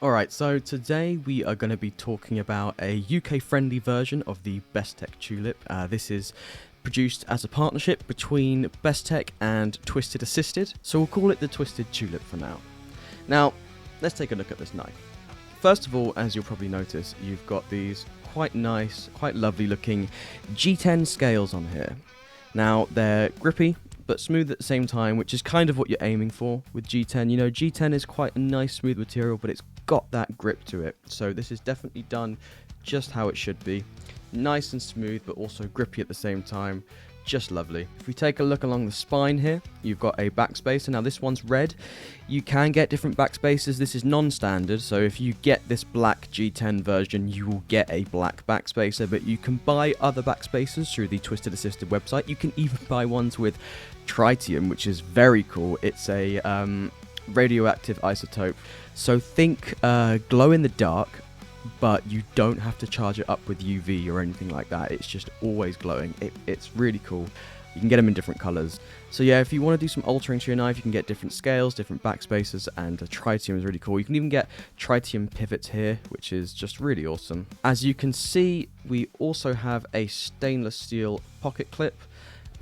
Alright, so today we are going to be talking about a UK-friendly version of the Bestech Tulip. This is produced as a partnership between Bestech and Twisted Assisted, so we'll call it the Twisted Tulip for now. Now, let's take a look at this knife. First of all, as you'll probably notice, you've got these quite nice, quite lovely looking G10 scales on here. Now, they're grippy, but smooth at the same time, which is kind of what you're aiming for with G10. You know, G10 is quite a nice smooth material, but it's got that grip to it. So this is definitely done just how it should be. Nice and smooth, but also grippy at the same time. Just lovely. If we take a look along the spine here, you've got a backspacer. Now this one's red. You can get different backspacers. This is non-standard, so if you get this black G10 version, you will get a black backspacer, but you can buy other backspacers through the Twisted Assisted website. You can even buy ones with tritium, which is very cool. It's a radioactive isotope. So think glow in the dark, but you don't have to charge it up with UV or anything like that. It's just always glowing. It's really cool. You can get them in different colors. So yeah, if you want to do some altering to your knife, you can get different scales, different backspacers, and tritium is really cool. You can even get tritium pivots here, which is just really awesome. As you can see, we also have a stainless steel pocket clip.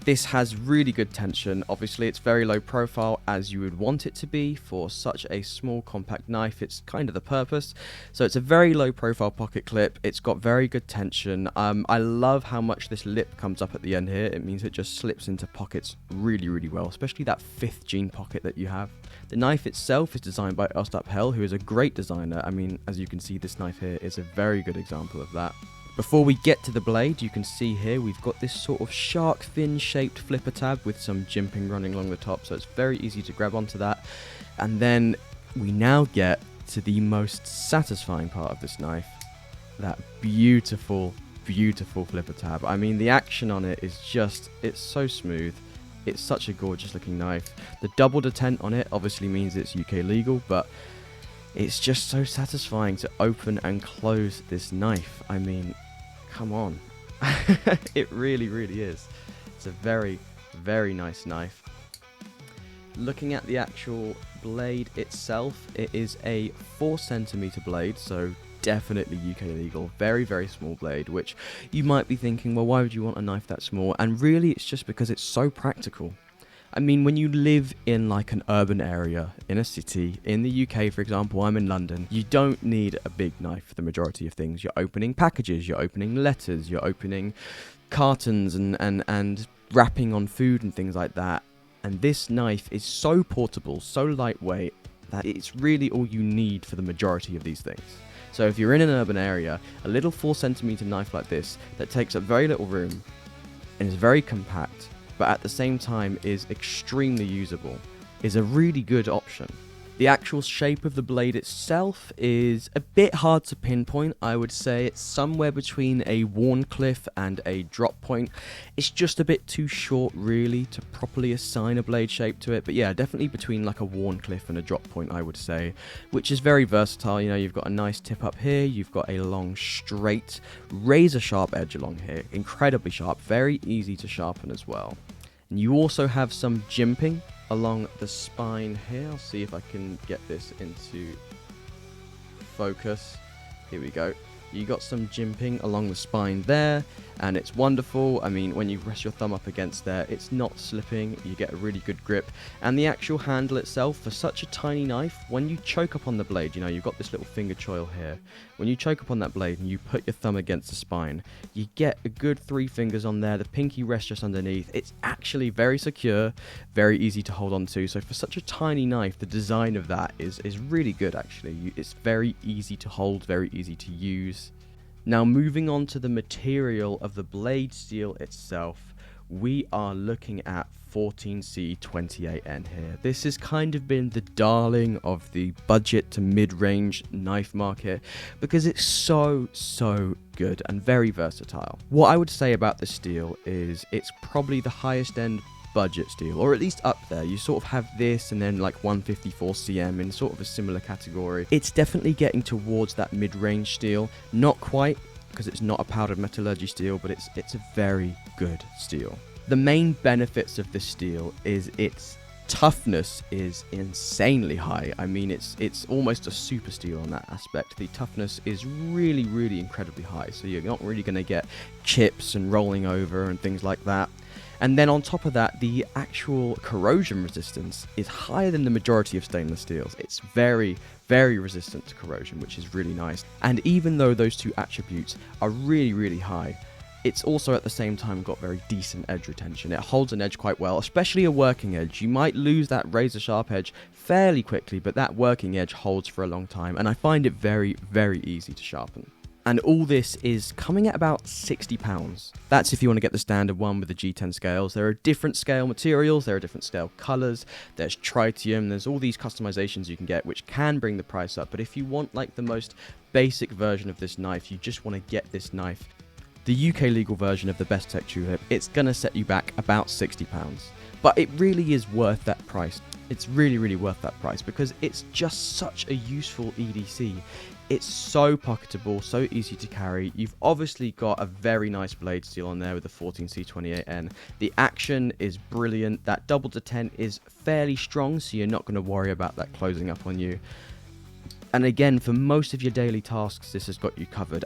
This has really good tension. Obviously, it's very low profile, as you would want it to be for such a small compact knife. It's kind of the purpose. So it's a very low profile pocket clip. It's got very good tension. I love how much this lip comes up at the end here. It means it just slips into pockets really, really well, especially that 5th gene pocket that you have. The knife itself is designed by Hell, who is a great designer. I mean, as you can see, this knife here is a very good example of that. Before we get to the blade, you can see here we've got this sort of shark fin shaped flipper tab with some jimping running along the top, so it's very easy to grab onto that. And then we now get to the most satisfying part of this knife, that beautiful, beautiful flipper tab. I mean, the action on it is just, it's so smooth. It's such a gorgeous looking knife. The double detent on it obviously means it's UK legal, but it's just so satisfying to open and close this knife. I mean, come on. It really, really is. It's a very, very nice knife. Looking at the actual blade itself, it is a 4cm blade, so definitely UK legal. Very, very small blade, which you might be thinking, well, why would you want a knife that small? And really, it's just because it's so practical. I mean, when you live in like an urban area, in a city, in the UK, for example, I'm in London, you don't need a big knife for the majority of things. You're opening packages, you're opening letters, you're opening cartons and wrapping on food and things like that. And this knife is so portable, so lightweight, that it's really all you need for the majority of these things. So if you're in an urban area, a little 4cm knife like this that takes up very little room and is very compact, but at the same time is extremely usable, is a really good option. The actual shape of the blade itself is a bit hard to pinpoint. I would say it's somewhere between a Warncliffe and a drop point. It's just a bit too short really to properly assign a blade shape to it, but yeah, definitely between like a Warncliffe and a drop point, I would say, which is very versatile. You know, you've got a nice tip up here, you've got a long straight razor sharp edge along here, incredibly sharp, very easy to sharpen as well. And you also have some jimping along the spine here. I'll see if I can get this into focus. Here we go. You got some jimping along the spine there, and it's wonderful. I mean, when you rest your thumb up against there, it's not slipping. You get a really good grip. And the actual handle itself, for such a tiny knife, when you choke up on the blade, you know, you've got this little finger choil here. When you choke up on that blade and you put your thumb against the spine, you get a good 3 fingers on there. The pinky rests just underneath. It's actually very secure, very easy to hold on to. So for such a tiny knife, the design of that is really good, actually. It's very easy to hold, very easy to use. Now, moving on to the material of the blade steel itself, we are looking at 14C28N here. This has kind of been the darling of the budget to mid-range knife market because it's so good and very versatile. What I would say about this steel is it's probably the highest end budget steel, or at least up there. You sort of have this and then like 154cm in sort of a similar category. It's definitely getting towards that mid-range steel. Not quite, because it's not a powdered metallurgy steel, but it's a very good steel. The main benefits of this steel is its toughness is insanely high. I mean, it's almost a super steel on that aspect. The toughness is really incredibly high, so you're not really going to get chips and rolling over and things like that. And then on top of that, the actual corrosion resistance is higher than the majority of stainless steels. It's very resistant to corrosion, which is really nice. And even though those two attributes are really high, it's also at the same time got very decent edge retention. It holds an edge quite well, especially a working edge. You might lose that razor sharp edge fairly quickly, but that working edge holds for a long time, and I find it very easy to sharpen. And all this is coming at about £60. That's if you want to get the standard one with the G10 scales. There are different scale materials, there are different scale colours, there's tritium, there's all these customizations you can get which can bring the price up. But if you want like the most basic version of this knife, you just want to get this knife, the UK legal version of the Bestech Tulip, it's going to set you back about £60. But it really is worth that price. It's really worth that price because it's just such a useful EDC. It's so pocketable, so easy to carry. You've obviously got a very nice blade steel on there with the 14C28N. The action is brilliant. That double to 10 is fairly strong, so you're not going to worry about that closing up on you. And again, for most of your daily tasks, this has got you covered.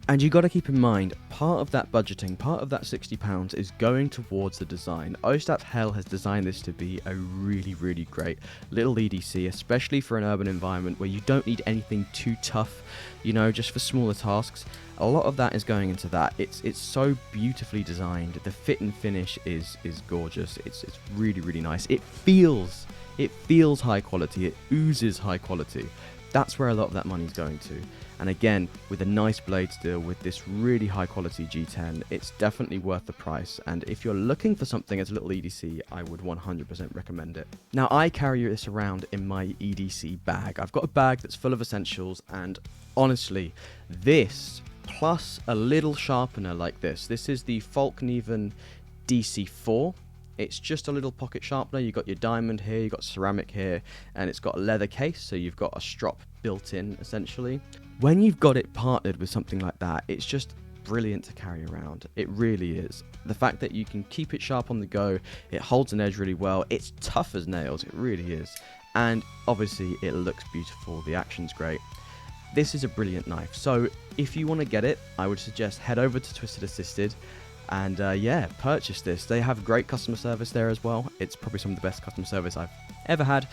And you got to keep in mind, part of that budgeting, part of that £60 is going towards the design. Ostat Hell has designed this to be a really great little EDC, especially for an urban environment where you don't need anything too tough, you know, just for smaller tasks. A lot of that is going into that. It's so beautifully designed. The fit and finish is gorgeous. It's really nice. It feels high quality. It oozes high quality. That's where a lot of that money's going to. And again, with a nice blade steel, with this really high quality G10, it's definitely worth the price. And if you're looking for something as a little EDC, I would 100% recommend it. Now, I carry this around in my EDC bag. I've got a bag that's full of essentials, and honestly, this plus a little sharpener like this is the Falkneven DC4. It's just a little pocket sharpener. You've got your diamond here, you've got ceramic here, and it's got a leather case, so you've got a strop built in, essentially. When you've got it partnered with something like that, it's just brilliant to carry around. It really is. The fact that you can keep it sharp on the go, it holds an edge really well, it's tough as nails, it really is. And obviously it looks beautiful, the action's great. This is a brilliant knife, so if you want to get it, I would suggest head over to Twisted Assisted and yeah, purchase this. They have great customer service there as well. It's probably some of the best customer service I've ever had.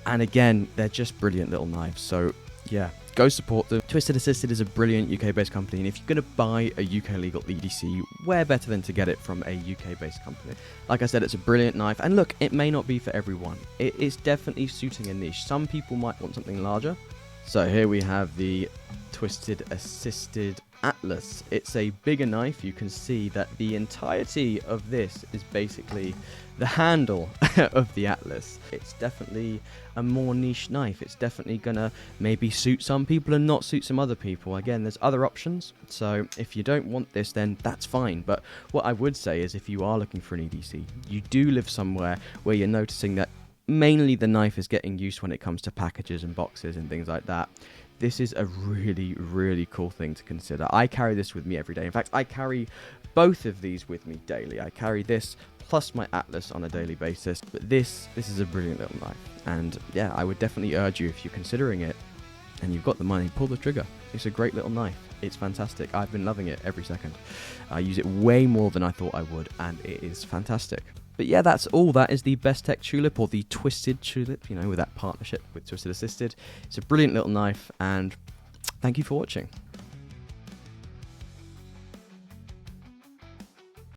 And again, they're just brilliant little knives, so yeah, go support them. Twisted Assisted is a brilliant UK-based company, and if you're going to buy a UK legal EDC, where better than to get it from a UK-based company? Like I said, it's a brilliant knife, and look, it may not be for everyone. It is definitely suiting a niche. Some people might want something larger. So here we have the Twisted Assisted Atlas. It's a bigger knife. You can see that the entirety of this is basically the handle of the Atlas. It's definitely a more niche knife. It's definitely gonna maybe suit some people and not suit some other people. Again, there's other options, so if you don't want this, then that's fine. But what I would say is if you are looking for an EDC, you do live somewhere where you're noticing that mainly the knife is getting used when it comes to packages and boxes and things like that, this is a really cool thing to consider. I carry this with me every day. In fact, I carry both of these with me daily. I carry this plus my Atlas on a daily basis, but this is a brilliant little knife. And yeah, I would definitely urge you, if you're considering it and you've got the money, pull the trigger. It's a great little knife. It's fantastic. I've been loving it every second. I use it way more than I thought I would, and it is fantastic. But yeah, that's all. That is the Bestech Tulip, or the Twisted Tulip, you know, with that partnership with Twisted Assisted. It's a brilliant little knife, and thank you for watching.